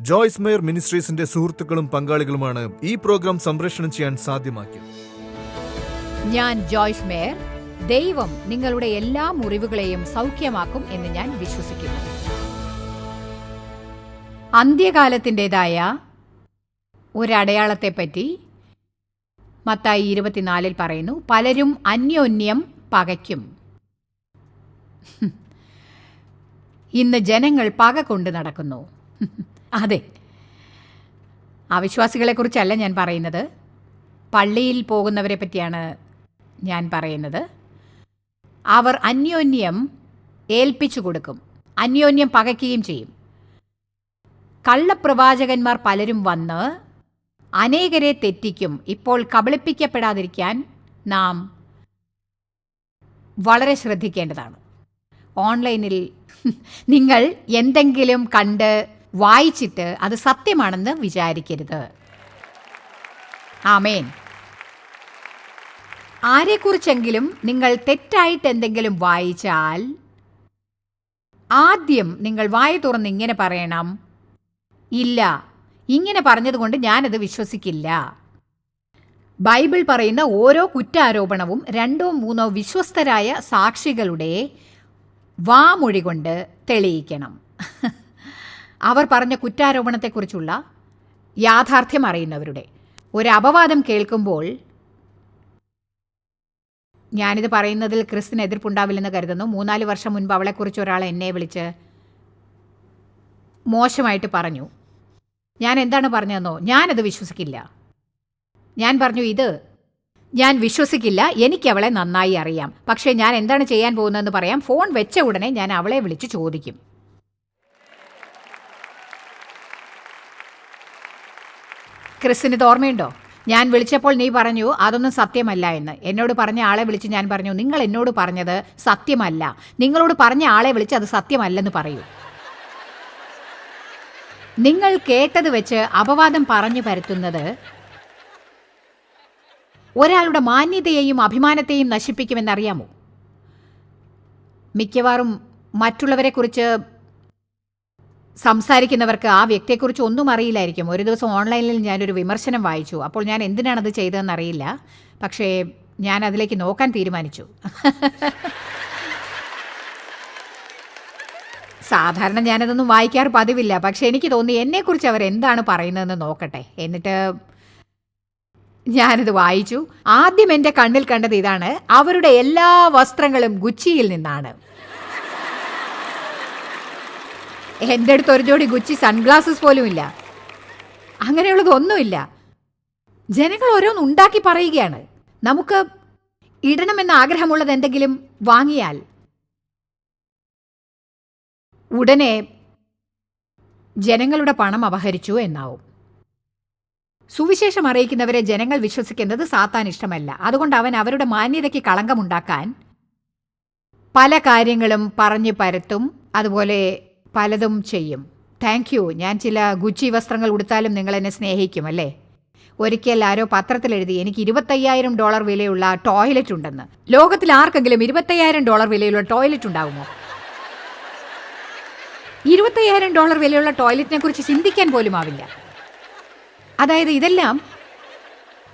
Joyce mayor മിനിസ്ട്രീസിന്റെ സുഹൃത്തുക്കളും പങ്കാളികളുമാണ് ഈ programme സംപ്രേഷണം ചെയ്യാൻ സാധ്യമാക്കിയത്. ഞാൻ ജോയ്സ് മേയർ. ദൈവം നിങ്ങളുടെ എല്ലാ മുറിവുകളെയും സൗഖ്യമാക്കും എന്ന് ഞാൻ വിശ്വസിക്കുന്നു. അന്ത്യകാലത്തിൻ്റെതായ ഒരടയാളത്തെപ്പറ്റി മത്തായി 24 പറയുന്നു, പലരും അന്യോന്യം പകയ്ക്കും. ഇന്ന് ജനങ്ങൾ പക കൊണ്ട് നടക്കുന്നു. അതെ, അവിശ്വാസികളെക്കുറിച്ചല്ല ഞാൻ പറയുന്നത്, പള്ളിയിൽ പോകുന്നവരെ പറ്റിയാണ് ഞാൻ പറയുന്നത്. അവർ അന്യോന്യം ഏൽപ്പിച്ചു കൊടുക്കും, അന്യോന്യം പകയ്ക്കുകയും ചെയ്യും. കള്ളപ്രവാചകന്മാർ പലരും വന്ന് അനേകരെ തെറ്റിക്കും. ഇപ്പോൾ കബളിപ്പിക്കപ്പെടാതിരിക്കാൻ നാം വളരെ ശ്രദ്ധിക്കേണ്ടതാണ്. ഓൺലൈനിൽ നിങ്ങൾ എന്തെങ്കിലും കണ്ട് വായിച്ചിട്ട് അത് സത്യമാണെന്ന് വിചാരിക്കരുത്. ആമേൻ. ആരെക്കുറിച്ചെങ്കിലും നിങ്ങൾ തെറ്റായിട്ട് എന്തെങ്കിലും വായിച്ചാൽ ആദ്യം നിങ്ങൾ വായ തുറന്ന് ഇങ്ങനെ പറയണം, ഇല്ല, ഇങ്ങനെ പറഞ്ഞതുകൊണ്ട് ഞാനത് വിശ്വസിക്കില്ല. ബൈബിൾ പറയുന്ന ഓരോ കുറ്റാരോപണവും 2-3 വിശ്വസ്തരായ സാക്ഷികളുടെ വാമൊഴി കൊണ്ട് തെളിയിക്കണം. അവർ പറഞ്ഞ കുറ്റാരോപണത്തെക്കുറിച്ചുള്ള യാഥാർത്ഥ്യം അറിയുന്നവരുടെ. ഒരു അപവാദം കേൾക്കുമ്പോൾ, ഞാനിത് പറയുന്നതിൽ ക്രിസ്ത്യന് എതിർപ്പുണ്ടാവില്ലെന്ന് കരുതുന്നു. 3-4 വർഷം മുൻപ് അവളെക്കുറിച്ച് ഒരാൾ എന്നെ വിളിച്ച് മോശമായിട്ട് പറഞ്ഞു. ഞാൻ എന്താണ് പറഞ്ഞതെന്നോ, ഞാനത് വിശ്വസിക്കില്ല. ഞാൻ പറഞ്ഞു, ഇത് ഞാൻ വിശ്വസിക്കില്ല, എനിക്ക് അവളെ നന്നായി അറിയാം. പക്ഷേ ഞാൻ എന്താണ് ചെയ്യാൻ പോകുന്നതെന്ന് പറയാം. ഫോൺ വെച്ച ഉടനെ ഞാൻ അവളെ വിളിച്ച് ചോദിക്കും, ക്രിസ്ത്യന് ഇത് ഓർമ്മയുണ്ടോ? ഞാൻ വിളിച്ചപ്പോൾ നീ പറഞ്ഞു അതൊന്നും സത്യമല്ല എന്ന്. എന്നോട് പറഞ്ഞ ആളെ വിളിച്ച് ഞാൻ പറഞ്ഞു, നിങ്ങൾ എന്നോട് പറഞ്ഞത് സത്യമല്ല, നിങ്ങളോട് പറഞ്ഞ ആളെ വിളിച്ച് അത് സത്യമല്ലെന്ന് പറയൂ. നിങ്ങൾ കേട്ടത് വെച്ച് അപവാദം പറഞ്ഞു പരത്തുന്നത് ഒരാളുടെ മാന്യതയെയും അഭിമാനത്തെയും നശിപ്പിക്കുമെന്നറിയാമോ? മിക്കവാറും മറ്റുള്ളവരെക്കുറിച്ച് സംസാരിക്കുന്നവർക്ക് ആ വ്യക്തിയെക്കുറിച്ച് ഒന്നും അറിയില്ലായിരിക്കും. ഒരു ദിവസം ഓൺലൈനിൽ ഞാനൊരു വിമർശനം വായിച്ചു. അപ്പോൾ ഞാൻ എന്തിനാണത് ചെയ്തതെന്ന് അറിയില്ല, പക്ഷേ ഞാൻ അതിലേക്ക് നോക്കാൻ തീരുമാനിച്ചു. സാധാരണ ഞാനതൊന്നും വായിക്കാറ് പതിവില്ല, പക്ഷെ എനിക്ക് തോന്നി എന്നെക്കുറിച്ച് അവരെന്താണ് പറയുന്നതെന്ന് നോക്കട്ടെ. എന്നിട്ട് ഞാനിത് വായിച്ചു. ആദ്യം എൻ്റെ കണ്ണിൽ കണ്ടത് ഇതാണ്, അവരുടെ എല്ലാ വസ്ത്രങ്ങളും ഗുച്ചിയിൽ നിന്നാണ്. എൻ്റെ അടുത്ത് ഒരു ജോഡി ഗുച്ചി സൺഗ്ലാസസ് പോലും ഇല്ല. അങ്ങനെയുള്ളതൊന്നുമില്ല. ജനങ്ങൾ ഓരോന്ന് ഉണ്ടാക്കി പറയുകയാണ്. നമുക്ക് ഇടണമെന്ന് ആഗ്രഹമുള്ളത് എന്തെങ്കിലും വാങ്ങിയാൽ ഉടനെ ജനങ്ങളുടെ പണം അപഹരിച്ചു എന്നാവും. സുവിശേഷം അറിയിക്കുന്നവരെ ജനങ്ങൾ വിശ്വസിക്കുന്നത് സാത്താൻ ഇഷ്ടമല്ല. അതുകൊണ്ട് അവൻ അവരുടെ മാന്യതയ്ക്ക് കളങ്കമുണ്ടാക്കാൻ പല കാര്യങ്ങളും പറഞ്ഞു പരത്തും, അതുപോലെ പലതും ചെയ്യും. Thank you. ഞാൻ ചില ഗുച്ചി വസ്ത്രങ്ങൾ ഉടുത്താലും നിങ്ങൾ എന്നെ സ്നേഹിക്കും അല്ലേ? ഒരിക്കൽ ആരോ പത്രത്തിലെഴുതി, എനിക്ക് $25,000 വിലയുള്ള ടോയ്ലറ്റ് ഉണ്ടെന്ന്. ലോകത്തിൽ ആർക്കെങ്കിലും $25,000 വിലയുള്ള ടോയ്ലറ്റ് ഉണ്ടാകുമോ? $25,000 വിലയുള്ള ടോയ്ലറ്റിനെ കുറിച്ച് ചിന്തിക്കാൻ പോലും ആവില്ല. അതായത് ഇതെല്ലാം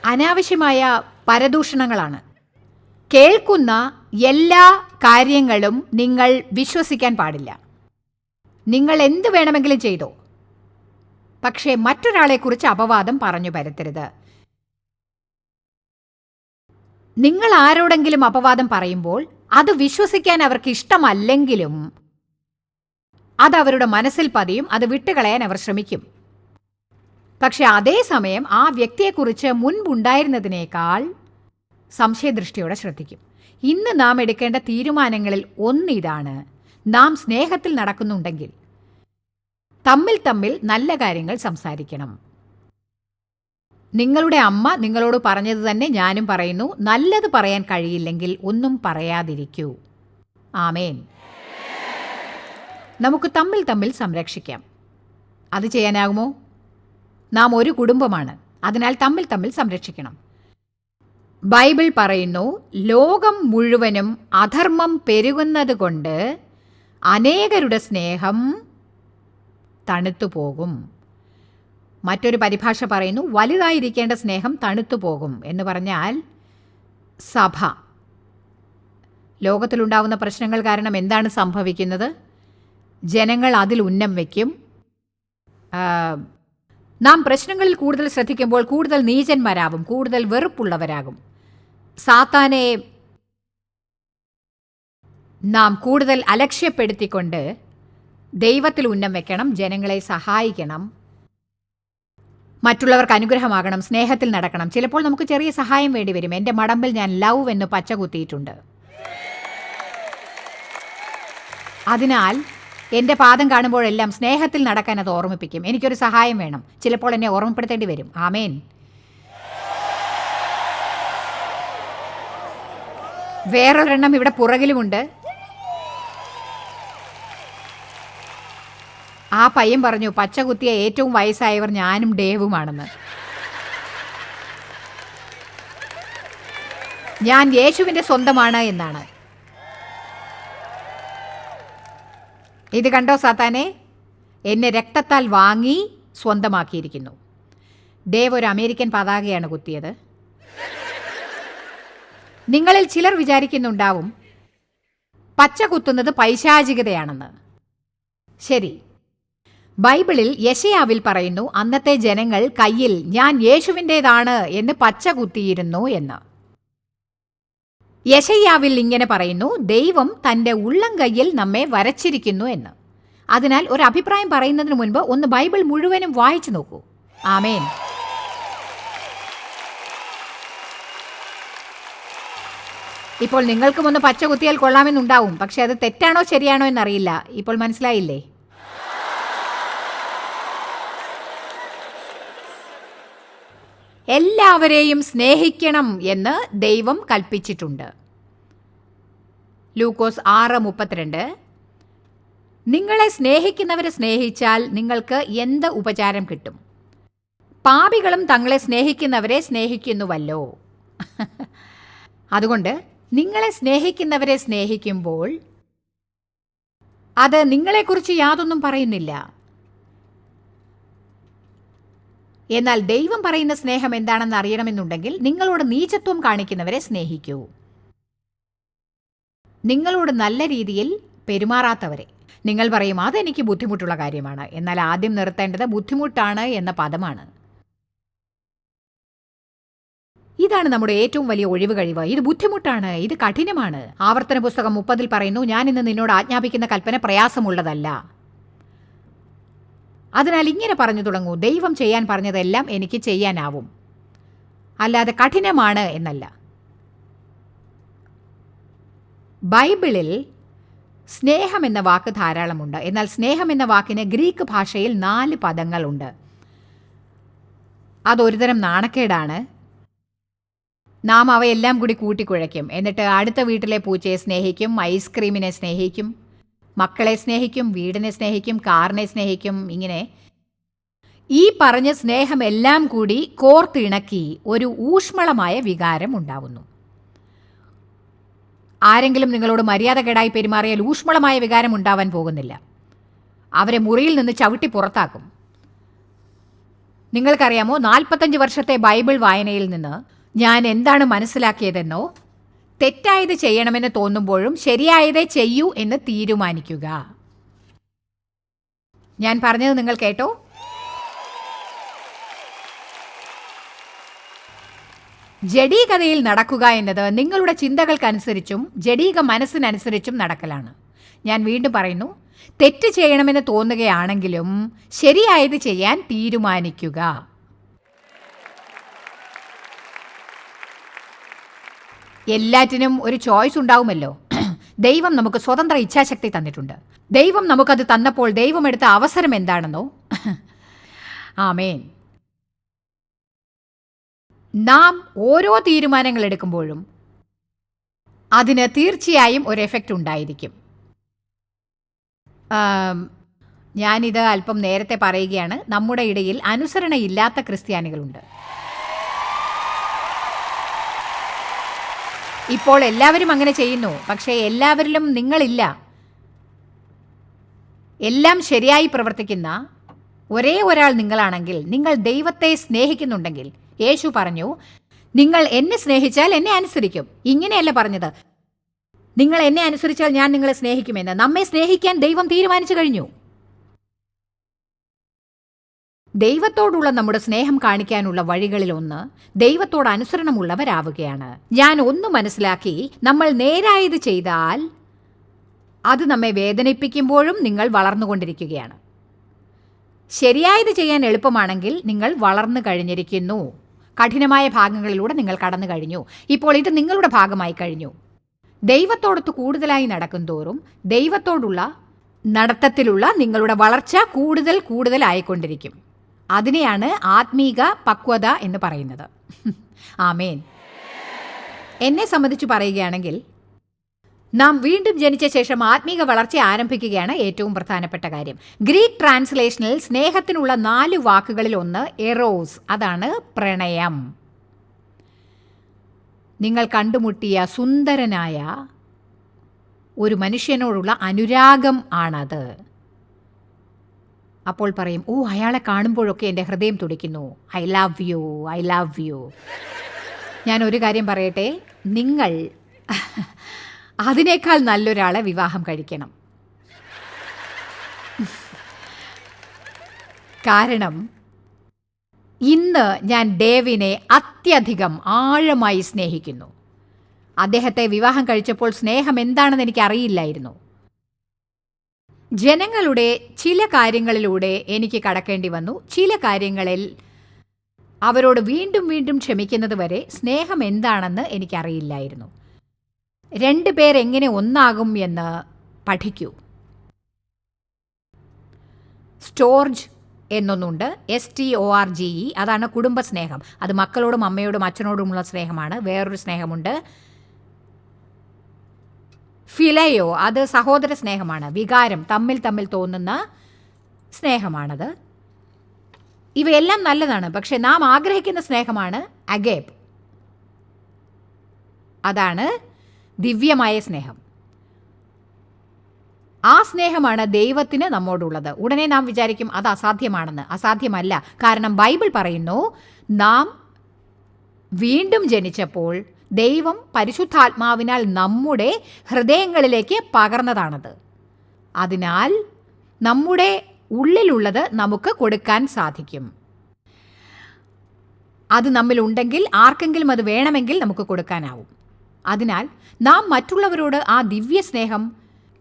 അനാവശ്യമായ പരദൂഷണങ്ങളാണ്. കേൾക്കുന്ന എല്ലാ കാര്യങ്ങളും നിങ്ങൾ വിശ്വസിക്കാൻ പാടില്ല. നിങ്ങൾ എന്ത് വേണമെങ്കിലും ചെയ്തോ, പക്ഷേ മറ്റൊരാളെക്കുറിച്ച് അപവാദം പറഞ്ഞു പരത്തരുത്. നിങ്ങൾ ആരോടെങ്കിലും അപവാദം പറയുമ്പോൾ അത് വിശ്വസിക്കാൻ അവർക്ക് ഇഷ്ടമല്ലെങ്കിലും അത് അവരുടെ മനസ്സിൽ പതിയും, അത് വിട്ടുകളയാൻ അവർ ശ്രമിക്കും. പക്ഷെ അതേസമയം ആ വ്യക്തിയെക്കുറിച്ച് മുൻപുണ്ടായിരുന്നതിനേക്കാൾ സംശയദൃഷ്ടിയോടെ ശ്രദ്ധിക്കും. ഇന്ന് നാം എടുക്കേണ്ട തീരുമാനങ്ങളിൽ ഒന്നിതാണ്, നാം സ്നേഹത്തിൽ നടക്കുന്നുണ്ടെങ്കിൽ തമ്മിൽ നല്ല കാര്യങ്ങൾ സംസാരിക്കണം. നിങ്ങളുടെ അമ്മ നിങ്ങളോട് പറഞ്ഞത് തന്നെ ഞാനും പറയുന്നു, നല്ലത് പറയാൻ കഴിയില്ലെങ്കിൽ ഒന്നും പറയാതിരിക്കൂ. ആമേൻ. നമുക്ക് തമ്മിൽ സംരക്ഷിക്കാം. അത് ചെയ്യാനാകുമോ? നാം ഒരു കുടുംബമാണ്, അതിനാൽ തമ്മിൽ സംരക്ഷിക്കണം. ബൈബിൾ പറയുന്നു, ലോകം മുഴുവനും അധർമ്മം പെരുകുന്നത് കൊണ്ട് അനേകരുടെ സ്നേഹം തണുത്തുപോകും. മറ്റൊരു പരിഭാഷ പറയുന്നു, വലുതായിരിക്കേണ്ട സ്നേഹം തണുത്തു പോകും എന്ന് പറഞ്ഞാൽ സഭ. ലോകത്തിലുണ്ടാവുന്ന പ്രശ്നങ്ങൾ കാരണം എന്താണ് സംഭവിക്കുന്നത്? ജനങ്ങൾ അതിൽ ഉന്നം വയ്ക്കും. നാം പ്രശ്നങ്ങളിൽ കൂടുതൽ ശ്രദ്ധിക്കുമ്പോൾ കൂടുതൽ നീചന്മാരാകും, കൂടുതൽ വെറുപ്പുള്ളവരാകും. സാത്താനെ നാം കൂടുതൽ അലക്ഷ്യപ്പെടുത്തിക്കൊണ്ട് ദൈവത്തിൽ ഉന്നം വെക്കണം, ജനങ്ങളെ സഹായിക്കണം, മറ്റുള്ളവർക്ക് അനുഗ്രഹമാകണം, സ്നേഹത്തിൽ നടക്കണം. ചിലപ്പോൾ നമുക്ക് ചെറിയ സഹായം വേണ്ടി വരും. എൻ്റെ മടമ്പിൽ ഞാൻ ലവ് എന്ന് പച്ച കുത്തിയിട്ടുണ്ട്. അതിനാൽ എൻ്റെ പാദം കാണുമ്പോഴെല്ലാം സ്നേഹത്തിൽ നടക്കാൻ അത് ഓർമ്മിപ്പിക്കും. എനിക്കൊരു സഹായം വേണം, ചിലപ്പോൾ എന്നെ ഓർമ്മപ്പെടുത്തേണ്ടി വരും. ആമേൻ. വേറൊരെണ്ണം ഇവിടെ പുറകിലുമുണ്ട്. ആ പയ്യൻ പറഞ്ഞു, പച്ച കുത്തിയ ഏറ്റവും വയസ്സായവർ ഞാനും ഡേവുമാണെന്ന്. ഞാൻ യേശുവിൻ്റെ സ്വന്തമാണ് എന്നാണ്. ഇത് കണ്ടോ സാത്താനെ? എന്നെ രക്തത്താൽ വാങ്ങി സ്വന്തമാക്കിയിരിക്കുന്നു. ഡേവ് ഒരു അമേരിക്കൻ പതാകയാണ് കുത്തിയത്. നിങ്ങളിൽ ചിലർ വിചാരിക്കുന്നുണ്ടാവും പച്ച കുത്തുന്നത് പൈശാചികതയാണെന്ന്. ശരി, ബൈബിളിൽ യെശയ്യാവിൽ പറയുന്നു, അന്നത്തെ ജനങ്ങൾ കയ്യിൽ ഞാൻ യേശുവിൻ്റേതാണ് എന്ന് പച്ച കുത്തിയിരുന്നു എന്ന്. യെശയ്യാവിൽ ഇങ്ങനെ പറയുന്നു, ദൈവം തൻ്റെ ഉള്ളം കയ്യിൽ നമ്മെ വരച്ചിരിക്കുന്നു എന്ന്. അതിനാൽ ഒരു അഭിപ്രായം പറയുന്നതിന് മുൻപ് ഒന്ന് ബൈബിൾ മുഴുവനും വായിച്ചു നോക്കൂ. ആമേൻ. ഇപ്പോൾ നിങ്ങൾക്കും ഒന്ന് പച്ച കുത്തിയാൽ കൊള്ളാമെന്നുണ്ടാവും, പക്ഷെ അത് തെറ്റാണോ ശരിയാണോ എന്നറിയില്ല. ഇപ്പോൾ മനസ്സിലായില്ലേ? എല്ലാവരെയും സ്നേഹിക്കണം എന്ന് ദൈവം കൽപ്പിച്ചിട്ടുണ്ട്. ലൂക്കോസ് 6:32. നിങ്ങളെ സ്നേഹിക്കുന്നവരെ സ്നേഹിച്ചാൽ നിങ്ങൾക്ക് എന്ത് ഉപചാരം കിട്ടും? പാപികളും തങ്ങളെ സ്നേഹിക്കുന്നവരെ സ്നേഹിക്കുന്നുവല്ലോ. അതുകൊണ്ട് നിങ്ങളെ സ്നേഹിക്കുന്നവരെ സ്നേഹിക്കുമ്പോൾ അത് നിങ്ങളെക്കുറിച്ച് യാതൊന്നും പറയുന്നില്ല. എന്നാൽ ദൈവം പറയുന്ന സ്നേഹം എന്താണെന്ന് അറിയണമെന്നുണ്ടെങ്കിൽ നിങ്ങളോട് നീചത്വം കാണിക്കുന്നവരെ സ്നേഹിക്കൂ. നിങ്ങളോട് നല്ല രീതിയിൽ പെരുമാറാത്തവരെ. നിങ്ങൾ പറയും, അതെനിക്ക് ബുദ്ധിമുട്ടുള്ള കാര്യമാണ്. എന്നാൽ ആദ്യം നിർത്തേണ്ടത് ബുദ്ധിമുട്ടാണ് എന്ന പദമാണ്. ഇതാണ് നമ്മുടെ ഏറ്റവും വലിയ ഒഴിവ് കഴിവ്. ഇത് ബുദ്ധിമുട്ടാണ്, ഇത് കഠിനമാണ്. ആവർത്തന പുസ്തകം 30 പറയുന്നു, ഞാൻ ഇന്ന് നിന്നോട് ആജ്ഞാപിക്കുന്ന കൽപ്പന പ്രയാസമുള്ളതല്ല. അതിനാൽ ഇങ്ങനെ പറഞ്ഞു തുടങ്ങൂ, ദൈവം ചെയ്യാൻ പറഞ്ഞതെല്ലാം എനിക്ക് ചെയ്യാനാവും, അല്ലാതെ കഠിനമാണ് എന്നല്ല. ബൈബിളിൽ സ്നേഹം എന്ന വാക്ക് ധാരാളമുണ്ട്. എന്നാൽ സ്നേഹം എന്ന വാക്കിന് ഗ്രീക്ക് ഭാഷയിൽ 4 പദങ്ങളുണ്ട്. അതൊരുതരം നാണക്കേടാണ്. നാം അവയെല്ലാം കൂടി കൂട്ടിക്കുഴയ്ക്കും. എന്നിട്ട് അടുത്ത വീട്ടിലെ പൂച്ചയെ സ്നേഹിക്കും, ഐസ്ക്രീമിനെ സ്നേഹിക്കും, മക്കളെ സ്നേഹിക്കും, വീടിനെ സ്നേഹിക്കും, കാറിനെ സ്നേഹിക്കും. ഇങ്ങനെ ഈ പറഞ്ഞ സ്നേഹമെല്ലാം കൂടി കോർത്തിണക്കി ഒരു ഊഷ്മളമായ വികാരം ഉണ്ടാവുന്നു. ആരെങ്കിലും നിങ്ങളോട് മര്യാദകേടായി പെരുമാറിയാൽ ഊഷ്മളമായ വികാരം ഉണ്ടാവാൻ പോകുന്നില്ല. അവരെ മുറിയിൽ നിന്ന് ചവിട്ടി പുറത്താക്കും. നിങ്ങൾക്കറിയാമോ, 45 വർഷത്തെ ബൈബിൾ വായനയിൽ നിന്ന് ഞാൻ എന്താണ് മനസ്സിലാക്കിയതെന്നോ? തെറ്റായത് ചെയ്യണമെന്ന് തോന്നുമ്പോഴും ശരിയായതേ ചെയ്യൂ എന്ന് തീരുമാനിക്കുക. ഞാൻ പറഞ്ഞത് നിങ്ങൾ കേട്ടോ? ജഡീകതയിൽ നടക്കുക എന്നത് നിങ്ങളുടെ ചിന്തകൾക്കനുസരിച്ചും ജഡീക മനസ്സിനനുസരിച്ചും നടക്കലാണ്. ഞാൻ വീണ്ടും പറയുന്നു, തെറ്റ് ചെയ്യണമെന്ന് തോന്നുകയാണെങ്കിലും ശരിയായത് ചെയ്യാൻ തീരുമാനിക്കുക. എല്ലാറ്റിനും ഒരു ചോയ്സ് ഉണ്ടാവുമല്ലോ. ദൈവം നമുക്ക് സ്വതന്ത്ര ഇച്ഛാശക്തി തന്നിട്ടുണ്ട്. ദൈവം നമുക്കത് തന്നപ്പോൾ ദൈവം എടുത്ത അവസരം എന്താണെന്നോ? ആമേൻ. നാം ഓരോ തീരുമാനങ്ങൾ എടുക്കുമ്പോഴും അതിന് തീർച്ചയായും ഒരു എഫക്റ്റ് ഉണ്ടായിരിക്കും. ഞാനിത് അല്പം നേരത്തെ പറയുകയാണ്. നമ്മുടെ ഇടയിൽ അനുസരണയില്ലാത്ത ക്രിസ്ത്യാനികളുണ്ട്. ഇപ്പോൾ എല്ലാവരും അങ്ങനെ ചെയ്യുന്നു, പക്ഷേ എല്ലാവരിലും നിങ്ങളില്ല. എല്ലാം ശരിയായി പ്രവർത്തിക്കുന്ന ഒരേ ഒരാൾ നിങ്ങളാണെങ്കിൽ, നിങ്ങൾ ദൈവത്തെ സ്നേഹിക്കുന്നുണ്ടെങ്കിൽ, യേശു പറഞ്ഞു, നിങ്ങൾ എന്നെ സ്നേഹിച്ചാൽ എന്നെ അനുസരിക്കും. ഇങ്ങനെയല്ല പറഞ്ഞത്, നിങ്ങൾ എന്നെ അനുസരിച്ചാൽ ഞാൻ നിങ്ങളെ സ്നേഹിക്കുമെന്ന്. നമ്മെ സ്നേഹിക്കാൻ ദൈവം തീരുമാനിച്ചു കഴിഞ്ഞു. ദൈവത്തോടുള്ള നമ്മുടെ സ്നേഹം കാണിക്കാനുള്ള വഴികളിലൊന്ന് ദൈവത്തോട് അനുസരണമുള്ളവരാവുകയാണ്. ഞാൻ ഒന്ന് മനസ്സിലാക്കി, നമ്മൾ നേരായത് ചെയ്താൽ അത് നമ്മെ വേദനിപ്പിക്കുമ്പോഴും നിങ്ങൾ വളർന്നുകൊണ്ടിരിക്കുകയാണ്. ശരിയായത് ചെയ്യാൻ എളുപ്പമാണെങ്കിൽ നിങ്ങൾ വളർന്നു കഴിഞ്ഞിരിക്കുന്നു. കഠിനമായ ഭാഗങ്ങളിലൂടെ നിങ്ങൾ കടന്നു കഴിഞ്ഞു. ഇപ്പോൾ ഇത് നിങ്ങളുടെ ഭാഗമായി കഴിഞ്ഞു. ദൈവത്തോടൊത്ത് കൂടുതലായി നടക്കും തോറും ദൈവത്തോടുള്ള നടത്തത്തിലുള്ള നിങ്ങളുടെ വളർച്ച കൂടുതൽ ആയിക്കൊണ്ടിരിക്കും. അതിനെയാണ് ആത്മീക പക്വത എന്ന് പറയുന്നത്. ആമേൻ. എന്നെ സംബന്ധിച്ച് പറയുകയാണെങ്കിൽ, നാം വീണ്ടും ജനിച്ച ശേഷം ആത്മീക വളർച്ച ആരംഭിക്കുകയാണ് ഏറ്റവും പ്രധാനപ്പെട്ട കാര്യം. ഗ്രീക്ക് ട്രാൻസ്ലേഷനിൽ സ്നേഹത്തിനുള്ള 4 വാക്കുകളിൽ ഒന്ന് എറോസ്, അതാണ് പ്രണയം. നിങ്ങൾ കണ്ടുമുട്ടിയ സുന്ദരനായ ഒരു മനുഷ്യനോടുള്ള അനുരാഗം ആണത്. അപ്പോൾ പറയും, ഓ, അയാളെ കാണുമ്പോഴൊക്കെ എൻ്റെ ഹൃദയം തുടിക്കുന്നു. I love you, I love you. ഞാൻ ഒരു കാര്യം പറയട്ടെ, നിങ്ങൾ അതിനേക്കാൾ നല്ലൊരാളെ വിവാഹം കഴിക്കണം. കാരണം ഇന്ന് ഞാൻ ഡേവിനെ അത്യധികം ആഴമായി സ്നേഹിക്കുന്നു. അദ്ദേഹത്തെ വിവാഹം കഴിച്ചപ്പോൾ സ്നേഹം എന്താണെന്ന് എനിക്ക് അറിയില്ലായിരുന്നു. ജനങ്ങളുടെ ചില കാര്യങ്ങളിലൂടെ എനിക്ക് കടക്കേണ്ടി വന്നു. ചില കാര്യങ്ങളിൽ അവരോട് വീണ്ടും വീണ്ടും ക്ഷമിക്കുന്നത് വരെ സ്നേഹം എന്താണെന്ന് എനിക്കറിയില്ലായിരുന്നു. 2 പേർ എങ്ങനെ ഒന്നാകും എന്ന് പഠിക്കൂ. സ്റ്റോർജ് എന്നൊന്നുണ്ട്, STORGE, അതാണ് കുടുംബസ്നേഹം. അത് മക്കളോടും അമ്മയോടും അച്ഛനോടുമുള്ള സ്നേഹമാണ്. വേറൊരു സ്നേഹമുണ്ട്, ഫിലയോ, അത് സഹോദര സ്നേഹമാണ്. വികാരം, തമ്മിൽ തോന്നുന്ന സ്നേഹമാണത്. ഇവയെല്ലാം നല്ലതാണ്. പക്ഷെ നാം ആഗ്രഹിക്കുന്ന സ്നേഹമാണ് അഗേപ്പ്. അതാണ് ദിവ്യമായ സ്നേഹം. ആ സ്നേഹമാണ് ദൈവത്തിന് നമ്മോടുള്ളത്. ഉടനെ നാം വിചാരിക്കും അത് അസാധ്യമാണെന്ന്. അസാധ്യമല്ല. കാരണം ബൈബിൾ പറയുന്നു, നാം വീണ്ടും ജനിച്ചപ്പോൾ ദൈവം പരിശുദ്ധാത്മാവിനാൽ നമ്മുടെ ഹൃദയങ്ങളിലേക്ക് പകർന്നതാണത്. അതിനാൽ നമ്മുടെ ഉള്ളിലുള്ളത് നമുക്ക് കൊടുക്കാൻ സാധിക്കും. അത് നമ്മിലുണ്ടെങ്കിൽ ആർക്കെങ്കിലും അത് വേണമെങ്കിൽ നമുക്ക് കൊടുക്കാനാവും. അതിനാൽ നാം മറ്റുള്ളവരോട് ആ ദിവ്യ സ്നേഹം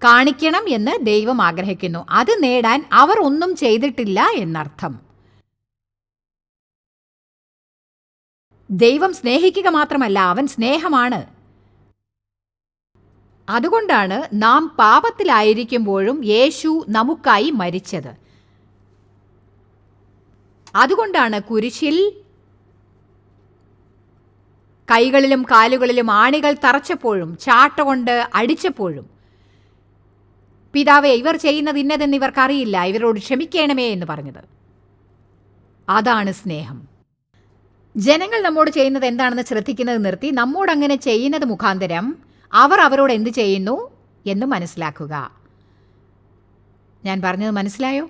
കാണിക്കണം എന്ന് ദൈവം ആഗ്രഹിക്കുന്നു. അത് നേടാൻ അവർ ഒന്നും ചെയ്തിട്ടില്ല എന്നർത്ഥം. ദൈവം സ്നേഹിക്കുക മാത്രമല്ല, അവൻ സ്നേഹമാണ്. അതുകൊണ്ടാണ് നാം പാപത്തിലായിരിക്കുമ്പോഴും യേശു നമുക്കായി മരിച്ചത്. അതുകൊണ്ടാണ് കുരിശിൽ കൈകളിലും കാലുകളിലും ആണികൾ തറച്ചപ്പോഴും ചാട്ട കൊണ്ട് അടിച്ചപ്പോഴും, പിതാവേ, ഇവർ ചെയ്യുന്നത് ഇന്നതെന്ന് ഇവർക്കറിയില്ല, ഇവരോട് ക്ഷമിക്കണമേ എന്ന് പറഞ്ഞത്. അതാണ് സ്നേഹം. ജനങ്ങൾ നമ്മോട് ചെയ്യുന്നത് എന്താണെന്ന് ശ്രദ്ധിക്കുന്നത് നിർത്തി നമ്മോട് അങ്ങനെ ചെയ്യുന്നത് മുഖാന്തരം അവർ അവരോട് എന്ത് ചെയ്യുന്നു എന്ന് മനസ്സിലാക്കുക. ഞാൻ പറഞ്ഞത് മനസ്സിലായോ?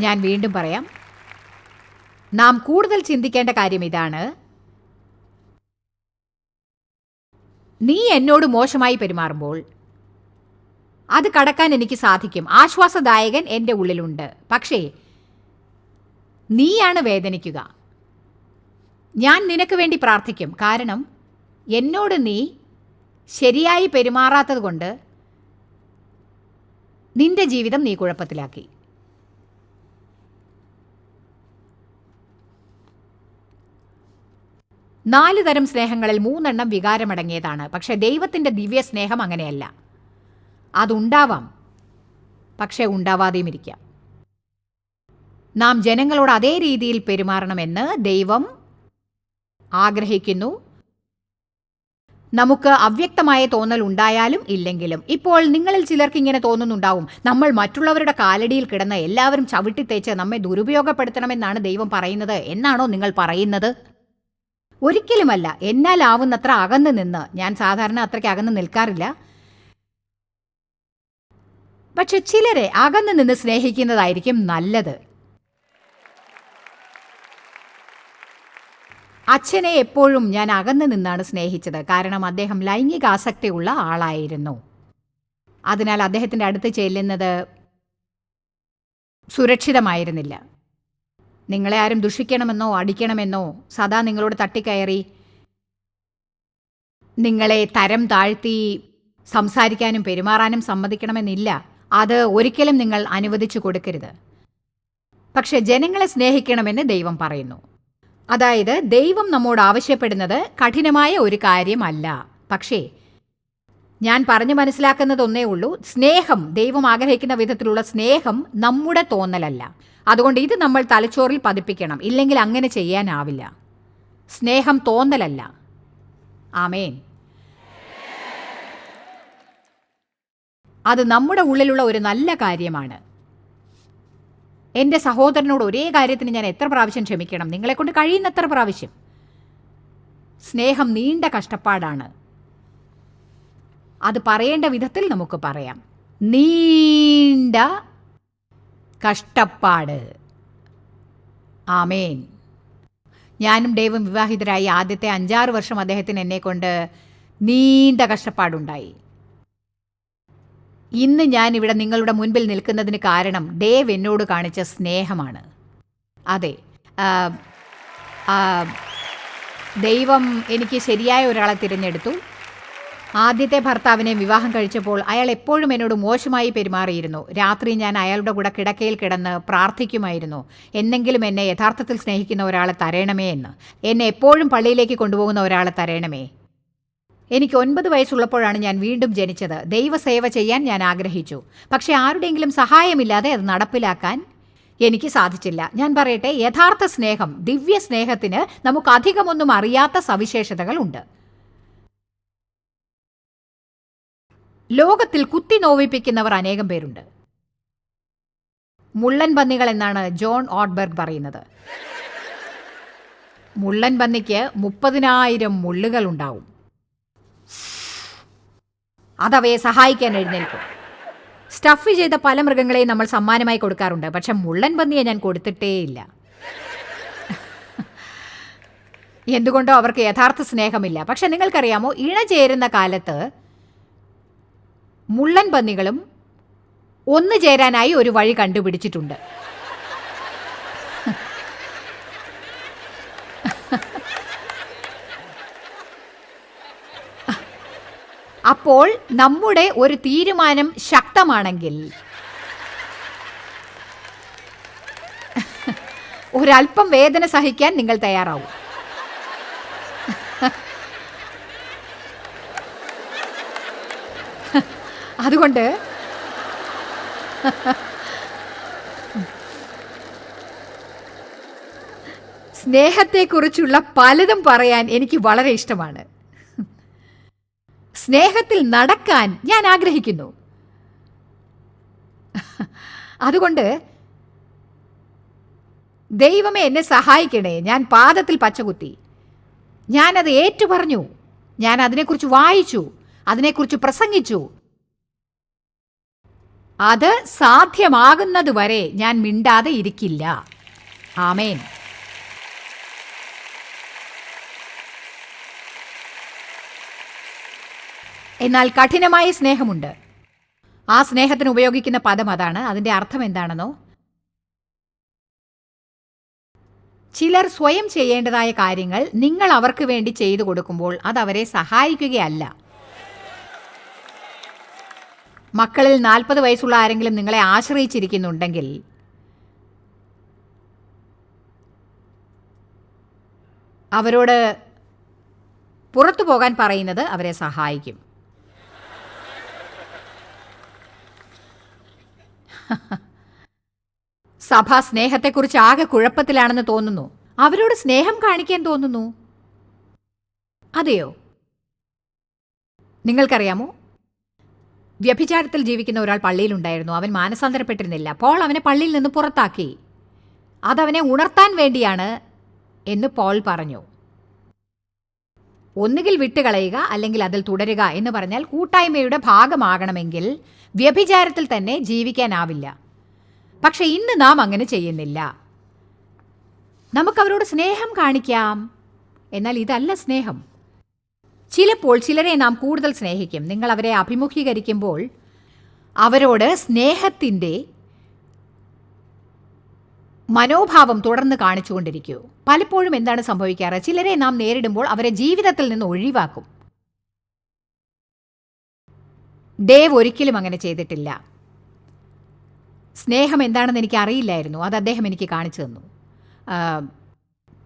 ഞാൻ വീണ്ടും പറയാം. നാം കൂടുതൽ ചിന്തിക്കേണ്ട കാര്യം ഇതാണ്: നീ എന്നോട് മോശമായി പെരുമാറുമ്പോൾ അത് കടക്കാൻ എനിക്ക് സാധിക്കും. ആശ്വാസദായകൻ എൻ്റെ ഉള്ളിലുണ്ട്. പക്ഷേ നീയാണ് വേദനിക്കുക. ഞാൻ നിനക്ക് വേണ്ടി പ്രാർത്ഥിക്കും. കാരണം എന്നോട് നീ ശരിയായി പെരുമാറാത്തത് കൊണ്ട് നിന്റെ ജീവിതം നീ കുഴപ്പത്തിലാക്കി. നാല് തരം സ്നേഹങ്ങളിൽ 3 വികാരമടങ്ങിയതാണ്. പക്ഷേ ദൈവത്തിൻ്റെ ദിവ്യ സ്നേഹം അങ്ങനെയല്ല. അതുണ്ടാവാം, പക്ഷേ ഉണ്ടാവാതെയും ഇരിക്കാം. നാം ജനങ്ങളോട് അതേ രീതിയിൽ പെരുമാറണമെന്ന് ദൈവം ആഗ്രഹിക്കുന്നു. നമുക്ക് അവ്യക്തമായ തോന്നൽ ഉണ്ടായാലും ഇല്ലെങ്കിലും. ഇപ്പോൾ നിങ്ങളിൽ ചിലർക്ക് ഇങ്ങനെ തോന്നുന്നുണ്ടാവും, നമ്മൾ മറ്റുള്ളവരുടെ കാലടിയിൽ കിടന്ന് എല്ലാവരും ചവിട്ടിത്തേച്ച് നമ്മെ ദുരുപയോഗപ്പെടുത്തണമെന്നാണ് ദൈവം പറയുന്നത് എന്നാണോ നിങ്ങൾ പറയുന്നത്? ഒരിക്കലുമല്ല. എന്നാലാവുന്നത്ര അകന്ന് നിന്ന്, ഞാൻ സാധാരണ അത്രയ്ക്ക് അകന്ന് നിൽക്കാറില്ല, പക്ഷെ ചിലരെ അകന്നു നിന്ന് സ്നേഹിക്കുന്നതായിരിക്കും നല്ലത്. അച്ഛനെ എപ്പോഴും ഞാൻ അകന്നു നിന്നാണ് സ്നേഹിച്ചത്. കാരണം അദ്ദേഹം ലൈംഗിക ആസക്തിയുള്ള ആളായിരുന്നു. അതിനാൽ അദ്ദേഹത്തിൻ്റെ അടുത്ത് ചെല്ലുന്നത് സുരക്ഷിതമായിരുന്നില്ല. നിങ്ങളെ ആരും ദുഷിക്കണമെന്നോ അടിക്കണമെന്നോ സദാ നിങ്ങളോട് തട്ടിക്കയറി നിങ്ങളെ തരം താഴ്ത്തി സംസാരിക്കാനും പെരുമാറാനും സമ്മതിക്കണമെന്നില്ല. അത് ഒരിക്കലും നിങ്ങൾ അനുവദിച്ചു കൊടുക്കരുത്. പക്ഷെ ജനങ്ങളെ സ്നേഹിക്കണമെന്ന് ദൈവം പറയുന്നു. അതായത് ദൈവം നമ്മോട് ആവശ്യപ്പെടുന്നത് കഠിനമായ ഒരു കാര്യമല്ല. പക്ഷേ ഞാൻ പറഞ്ഞു മനസ്സിലാക്കുന്നത് ഒന്നേ ഉള്ളൂ, സ്നേഹം, ദൈവം ആഗ്രഹിക്കുന്ന വിധത്തിലുള്ള സ്നേഹം നമ്മുടെ തോന്നലല്ല. അതുകൊണ്ട് ഇത് നമ്മൾ തലച്ചോറിൽ പതിപ്പിക്കണം. ഇല്ലെങ്കിൽ അങ്ങനെ ചെയ്യാനാവില്ല. സ്നേഹം തോന്നലല്ല. ആമേൻ. അത് നമ്മുടെ ഉള്ളിലുള്ള ഒരു നല്ല കാര്യമാണ്. എൻ്റെ സഹോദരനോട് ഒരേ കാര്യത്തിന് ഞാൻ എത്ര പ്രാവശ്യം ക്ഷമിക്കണം? നിങ്ങളെക്കൊണ്ട് കഴിയുന്നത്ര പ്രാവശ്യം. സ്നേഹം നീണ്ട കഷ്ടപ്പാടാണ്. അത് പറയേണ്ട വിധത്തിൽ നമുക്ക് പറയാം. നീണ്ട കഷ്ടപ്പാട്. ആമേൻ. ഞാനും ഡേവും വിവാഹിതരായി ആദ്യത്തെ 5-6 വർഷം അദ്ദേഹത്തിന് എന്നെക്കൊണ്ട് നീണ്ട കഷ്ടപ്പാടുണ്ടായി. ഇന്ന് ഞാൻ ഇവിടെ നിങ്ങളുടെ മുൻപിൽ നിൽക്കുന്നതിന് കാരണം ഡേവ് എന്നോട് കാണിച്ച സ്നേഹമാണ്. അതെ, ദൈവം എനിക്ക് ശരിയായ ഒരാളെ തിരഞ്ഞെടുത്തു. ആദ്യത്തെ ഭർത്താവിനെ വിവാഹം കഴിച്ചപ്പോൾ അയാൾ എപ്പോഴും എന്നോട് മോശമായി പെരുമാറിയിരുന്നു. രാത്രി ഞാൻ അയാളുടെ കൂടെ കിടക്കയിൽ കിടന്ന് പ്രാർത്ഥിക്കുമായിരുന്നു, എന്നെങ്കിലും എന്നെ യഥാർത്ഥത്തിൽ സ്നേഹിക്കുന്ന ഒരാളെ തരയണമേ എന്ന്. എന്നെ എപ്പോഴും പള്ളിയിലേക്ക് കൊണ്ടുപോകുന്ന ഒരാളെ തരയണമേ. എനിക്ക് 9 വയസ്സുള്ളപ്പോഴാണ് ഞാൻ വീണ്ടും ജനിച്ചത്. ദൈവസേവ ചെയ്യാൻ ഞാൻ ആഗ്രഹിച്ചു. പക്ഷേ ആരുടെയെങ്കിലും സഹായമില്ലാതെ അത് നടപ്പിലാക്കാൻ എനിക്ക് സാധിച്ചില്ല. ഞാൻ പറയട്ടെ, യഥാർത്ഥ സ്നേഹം, ദിവ്യ സ്നേഹത്തിന് നമുക്ക് അധികമൊന്നും അറിയാത്ത സവിശേഷതകൾ ഉണ്ട്. ലോകത്തിൽ കുത്തി നോവിപ്പിക്കുന്നവർ അനേകം പേരുണ്ട്. മുള്ളൻ പന്നികൾ എന്നാണ് ജോൺ ഓട്ട്ബർഗ് പറയുന്നത്. മുള്ളൻ പന്നിക്ക് 30,000 മുള്ളുകൾ ഉണ്ടാവും. അതവയെ സഹായിക്കാൻ എഴുന്നേൽക്കും. സ്റ്റഫ് ചെയ്ത പല മൃഗങ്ങളെയും നമ്മൾ സമ്മാനമായി കൊടുക്കാറുണ്ട്. പക്ഷെ മുള്ളൻ പന്നിയെ ഞാൻ കൊടുത്തിട്ടേയില്ല. എന്തുകൊണ്ടോ അവർക്ക് യഥാർത്ഥ സ്നേഹമില്ല. പക്ഷെ നിങ്ങൾക്കറിയാമോ, ഇണചേരുന്ന കാലത്ത് മുള്ളൻ പന്നികളും ഒന്നു ചേരാനായി ഒരു വഴി കണ്ടുപിടിച്ചിട്ടുണ്ട്. അപ്പോൾ നമ്മുടെ ഒരു തീരുമാനം ശക്തമാണെങ്കിൽ ഒരല്പം വേദന സഹിക്കാൻ നിങ്ങൾ തയ്യാറാവും. അതുകൊണ്ട് സ്നേഹത്തെക്കുറിച്ചുള്ള പലതും പറയാൻ എനിക്ക് വളരെ ഇഷ്ടമാണ്. സ്നേഹത്തിൽ നടക്കാൻ ഞാൻ ആഗ്രഹിക്കുന്നു. അതുകൊണ്ട് ദൈവമേ എന്നെ സഹായിക്കണേ. ഞാൻ പാദത്തിൽ പച്ചകുത്തി. ഞാനത് ഏറ്റുപറഞ്ഞു. ഞാൻ അതിനെക്കുറിച്ച് വായിച്ചു, അതിനെക്കുറിച്ച് പ്രസംഗിച്ചു. അത് സാധ്യമാകുന്നതുവരെ ഞാൻ മിണ്ടാതെ ഇരിക്കില്ല. ആമേൻ. എന്നാൽ കഠിനമായ സ്നേഹമുണ്ട്. ആ സ്നേഹത്തിന് ഉപയോഗിക്കുന്ന പദം അതാണ്. അതിൻ്റെ അർത്ഥം എന്താണെന്നോ, ചിലർ സ്വയം ചെയ്യേണ്ടതായ കാര്യങ്ങൾ നിങ്ങൾ അവർക്ക് വേണ്ടി ചെയ്തു കൊടുക്കുമ്പോൾ അത് അവരെ സഹായിക്കുകയല്ല. മക്കളിൽ 40 വയസ്സുള്ള ആരെങ്കിലും നിങ്ങളെ ആശ്രയിച്ചിരിക്കുന്നുണ്ടെങ്കിൽ അവരോട് പുറത്തു പോകാൻ പറയുന്നത് അവരെ സഹായിക്കും. സഭ സ്നേഹത്തെക്കുറിച്ച് ആകെ കുഴപ്പത്തിലാണെന്ന് തോന്നുന്നു. അവരോട് സ്നേഹം കാണിക്കാൻ തോന്നുന്നു. അതെയോ? നിങ്ങൾക്കറിയാമോ, വ്യഭിചാരത്തിൽ ജീവിക്കുന്ന ഒരാൾ പള്ളിയിലുണ്ടായിരുന്നു. അവൻ മാനസാന്തരപ്പെട്ടിരുന്നില്ല. പോൾ അവനെ പള്ളിയിൽ നിന്ന് പുറത്താക്കി. അതവനെ ഉണർത്താൻ വേണ്ടിയാണ് എന്ന് പോൾ പറഞ്ഞു. ഒന്നുകിൽ വിട്ടുകളയുക അല്ലെങ്കിൽ അതിൽ തുടരുക എന്ന് പറഞ്ഞാൽ കൂട്ടായ്മയുടെ ഭാഗമാകണമെങ്കിൽ വ്യഭിചാരത്തിൽ തന്നെ ജീവിക്കാനാവില്ല. പക്ഷെ ഇന്ന് നാം അങ്ങനെ ചെയ്യുന്നില്ല. നമുക്കവരോട് സ്നേഹം കാണിക്കാം, എന്നാൽ ഇതല്ല സ്നേഹം. ചിലപ്പോൾ ചിലരെ നാം കൂടുതൽ സ്നേഹിക്കും. നിങ്ങൾ അവരെ അഭിമുഖീകരിക്കുമ്പോൾ അവരോട് സ്നേഹത്തിൻ്റെ മനോഭാവം തുടർന്ന് കാണിച്ചുകൊണ്ടിരിക്കൂ. പലപ്പോഴും എന്താണ് സംഭവിക്കാറ്? ചിലരെ നാം നേരിടുമ്പോൾ അവരെ ജീവിതത്തിൽ നിന്ന് ഒഴിവാക്കും. ദേവ് ഒരിക്കലും അങ്ങനെ ചെയ്തിട്ടില്ല. സ്നേഹം എന്താണെന്ന് എനിക്ക് അറിയില്ലായിരുന്നു, അത് അദ്ദേഹം എനിക്ക് കാണിച്ചു തന്നു.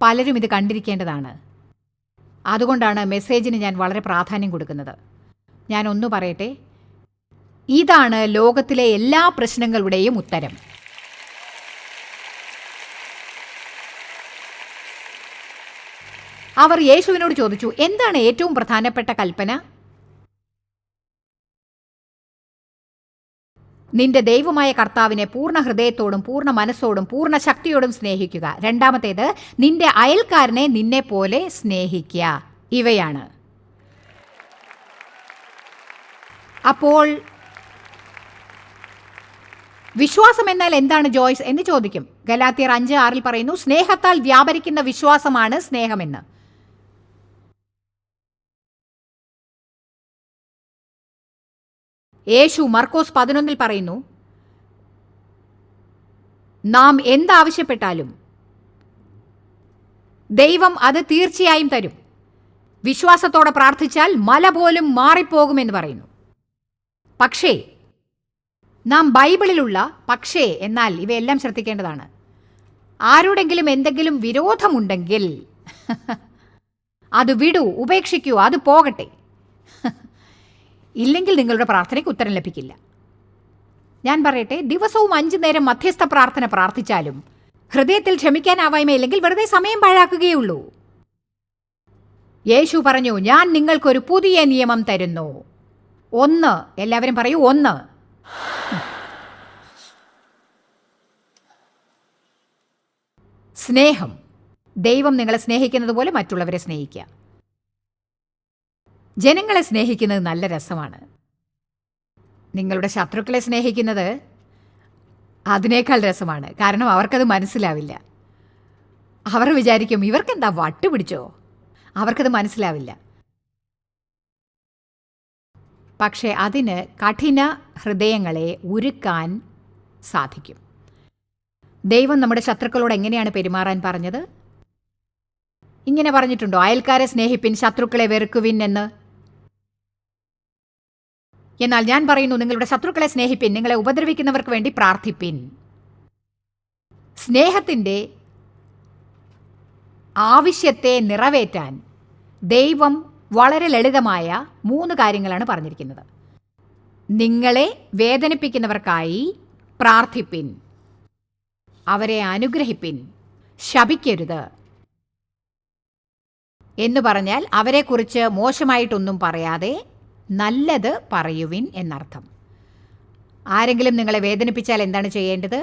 പലരും ഇത് കണ്ടിരിക്കേണ്ടതാണ്. അതുകൊണ്ടാണ് മെസ്സേജിന് ഞാൻ വളരെ പ്രാധാന്യം കൊടുക്കുന്നത്. ഞാൻ ഒന്ന് പറയട്ടെ, ഇതാണ് ലോകത്തിലെ എല്ലാ പ്രശ്നങ്ങളുടെയും ഉത്തരം. അവർ യേശുവിനോട് ചോദിച്ചു, എന്താണ് ഏറ്റവും പ്രധാനപ്പെട്ട കൽപ്പന? നിന്റെ ദൈവമായ കർത്താവിനെ പൂർണ്ണ ഹൃദയത്തോടും പൂർണ്ണ മനസ്സോടും പൂർണ്ണ ശക്തിയോടും സ്നേഹിക്കുക. രണ്ടാമത്തേത്, നിന്റെ അയൽക്കാരനെ നിന്നെ പോലെ സ്നേഹിക്കുക. ഇവയാണ്. അപ്പോൾ വിശ്വാസം എന്നാൽ എന്താണ് ജോയ്സ് എന്ന് ചോദിക്കും. ഗലാത്യർ 5:6 പറയുന്നു, സ്നേഹത്താൽ വ്യാപരിക്കുന്ന വിശ്വാസമാണ് സ്നേഹമെന്ന്. യേശു മർക്കോസ് 11 പറയുന്നു, നാം എന്താവശ്യപ്പെട്ടാലും ദൈവം അത് തീർച്ചയായും തരും. വിശ്വാസത്തോടെ പ്രാർത്ഥിച്ചാൽ മല പോലും മാറിപ്പോകുമെന്ന് പറയുന്നു. പക്ഷേ നാം ബൈബിളിലുള്ള പക്ഷേ എന്നാൽ ഇവയെല്ലാം ശ്രദ്ധിക്കേണ്ടതാണ്. ആരോടെങ്കിലും എന്തെങ്കിലും വിരോധമുണ്ടെങ്കിൽ അത് വിടൂ, ഉപേക്ഷിക്കൂ, അത് പോകട്ടെ. ഇല്ലെങ്കിൽ നിങ്ങളുടെ പ്രാർത്ഥനയ്ക്ക് ഉത്തരം ലഭിക്കില്ല. ഞാൻ പറയട്ടെ, ദിവസവും 5 നേരം മധ്യസ്ഥ പ്രാർത്ഥന പ്രാർത്ഥിച്ചാലും ഹൃദയത്തിൽ ക്ഷമിക്കാനാവായ്മയില്ലെങ്കിൽ വെറുതെ സമയം പാഴാക്കുകയുള്ളൂ. യേശു പറഞ്ഞു, ഞാൻ നിങ്ങൾക്കൊരു പുതിയ നിയമം തരുന്നു. 1, എല്ലാവരും പറയൂ, 1. സ്നേഹം. ദൈവം നിങ്ങളെ സ്നേഹിക്കുന്നത് പോലെ മറ്റുള്ളവരെ സ്നേഹിക്കുക. ജനങ്ങളെ സ്നേഹിക്കുന്നത് നല്ല രസമാണ്. നിങ്ങളുടെ ശത്രുക്കളെ സ്നേഹിക്കുന്നത് അതിനേക്കാൾ രസമാണ്. കാരണം അവർക്കത് മനസ്സിലാവില്ല. അവർ വിചാരിക്കും, ഇവർക്കെന്താ വട്ടുപിടിച്ചോ? അവർക്കത് മനസ്സിലാവില്ല. പക്ഷേ അതിന് കഠിന ഹൃദയങ്ങളെ ഉരുക്കാൻ സാധിക്കും. ദൈവം നമ്മുടെ ശത്രുക്കളോട് എങ്ങനെയാണ് പെരുമാറാൻ പറഞ്ഞത്? ഇങ്ങനെ പറഞ്ഞിട്ടുണ്ടോ, അയൽക്കാരെ സ്നേഹിപ്പിൻ, ശത്രുക്കളെ വെറുക്കുവിൻ എന്ന്? എന്നാൽ ഞാൻ പറയുന്നു, നിങ്ങളുടെ ശത്രുക്കളെ സ്നേഹിപ്പിൻ, നിങ്ങളെ ഉപദ്രവിക്കുന്നവർക്ക് വേണ്ടി പ്രാർത്ഥിപ്പിൻ. സ്നേഹത്തിൻ്റെ ആവശ്യത്തെ നിറവേറ്റാൻ ദൈവം വളരെ ലളിതമായ 3 കാര്യങ്ങളാണ് പറഞ്ഞിരിക്കുന്നത്. നിങ്ങളെ വേദനിപ്പിക്കുന്നവർക്കായി പ്രാർത്ഥിപ്പിൻ, അവരെ അനുഗ്രഹിപ്പിൻ, ശപിക്കരുത് എന്ന് പറഞ്ഞാൽ അവരെക്കുറിച്ച് മോശമായിട്ടൊന്നും പറയാതെ നല്ലത് പറയുവിൻ എന്നർത്ഥം. ആരെങ്കിലും നിങ്ങളെ വേദനിപ്പിച്ചാൽ എന്താണ് ചെയ്യേണ്ടത്?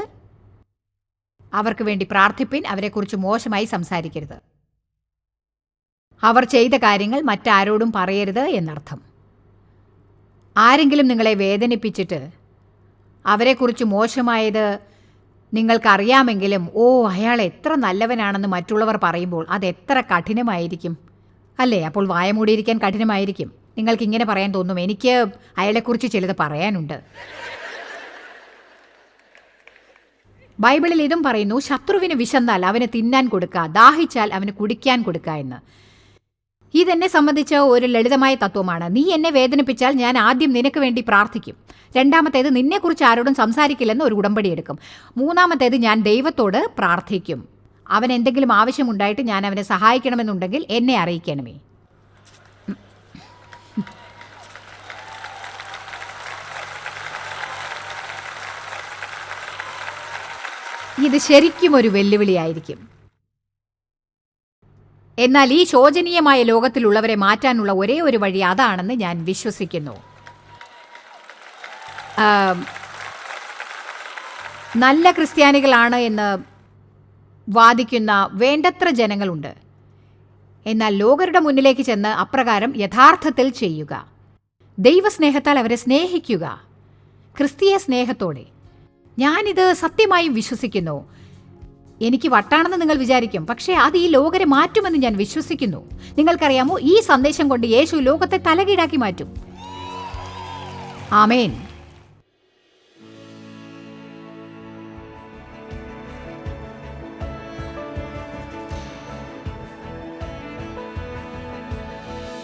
അവർക്ക് വേണ്ടി പ്രാർത്ഥിപ്പിൻ, അവരെക്കുറിച്ച് മോശമായി സംസാരിക്കരുത്. അവർ ചെയ്ത കാര്യങ്ങൾ മറ്റാരോടും പറയരുത് എന്നർത്ഥം. ആരെങ്കിലും നിങ്ങളെ വേദനിപ്പിച്ചിട്ട് അവരെക്കുറിച്ച് മോശമായത് നിങ്ങൾക്കറിയാമെങ്കിലും അയാൾ എത്ര നല്ലവനാണെന്ന് മറ്റുള്ളവർ പറയുമ്പോൾ അതെത്ര കഠിനമായിരിക്കും അല്ലേ? അപ്പോൾ വായ മൂടിയിരിക്കാൻ കഠിനമായിരിക്കും. നിങ്ങൾക്കിങ്ങനെ പറയാൻ തോന്നും, എനിക്ക് അയാളെക്കുറിച്ച് ചിലത് പറയാനുണ്ട്. ബൈബിളിൽ ഇതും പറയുന്നു, ശത്രുവിന് വിശന്നാൽ അവന് തിന്നാൻ കൊടുക്കുക, ദാഹിച്ചാൽ അവന് കുടിക്കാൻ കൊടുക്കുക എന്ന്. ഇതെന്നെ സംബന്ധിച്ച ഒരു ലളിതമായ തത്വമാണ്. നീ എന്നെ വേദനിപ്പിച്ചാൽ ഞാൻ ആദ്യം നിനക്ക് വേണ്ടി പ്രാർത്ഥിക്കും. രണ്ടാമത്തേത്, നിന്നെക്കുറിച്ച് ആരോടും സംസാരിക്കില്ലെന്ന് ഒരു ഉടമ്പടി എടുക്കും. മൂന്നാമത്തേത്, ഞാൻ ദൈവത്തോട് പ്രാർത്ഥിക്കും. അവൻ എന്തെങ്കിലും ആവശ്യമുണ്ടായിട്ട് ഞാൻ അവനെ സഹായിക്കണമെന്നുണ്ടെങ്കിൽ എന്നെ അറിയിക്കണമേ. ഇത് ശരിക്കും ഒരു വെല്ലുവിളിയായിരിക്കും. എന്നാൽ ഈ ശോചനീയമായ ലോകത്തിലുള്ളവരെ മാറ്റാനുള്ള ഒരേ ഒരു വഴി അതാണെന്ന് ഞാൻ വിശ്വസിക്കുന്നു. നല്ല ക്രിസ്ത്യാനികളാണ് എന്ന് വാദിക്കുന്ന വേണ്ടത്ര ജനങ്ങളുണ്ട്. എന്നാൽ ലോകരുടെ മുന്നിലേക്ക് ചെന്ന് അപ്രകാരം യഥാർത്ഥത്തിൽ ചെയ്യുക. ദൈവസ്നേഹത്താൽ അവരെ സ്നേഹിക്കുക. ക്രിസ്തീയ സ്നേഹത്തോടെ. ഞാനിത് സത്യമായും വിശ്വസിക്കുന്നു. എനിക്ക് വട്ടാണെന്ന് നിങ്ങൾ വിചാരിക്കും, പക്ഷേ അത് ഈ ലോകരെ മാറ്റുമെന്ന് ഞാൻ വിശ്വസിക്കുന്നു. നിങ്ങൾക്കറിയാമോ, ഈ സന്ദേശം കൊണ്ട് യേശു ലോകത്തെ തലകീഴാക്കി മാറ്റും. ആമേൻ.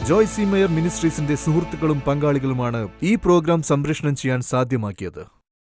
ജോയ് സി മേയർ മിനിസ്ട്രീസിന്റെ സുഹൃത്തുക്കളും പങ്കാളികളുമാണ് ഈ പ്രോഗ്രാം സംപ്രേഷണം ചെയ്യാൻ സാധ്യമാക്കിയത്.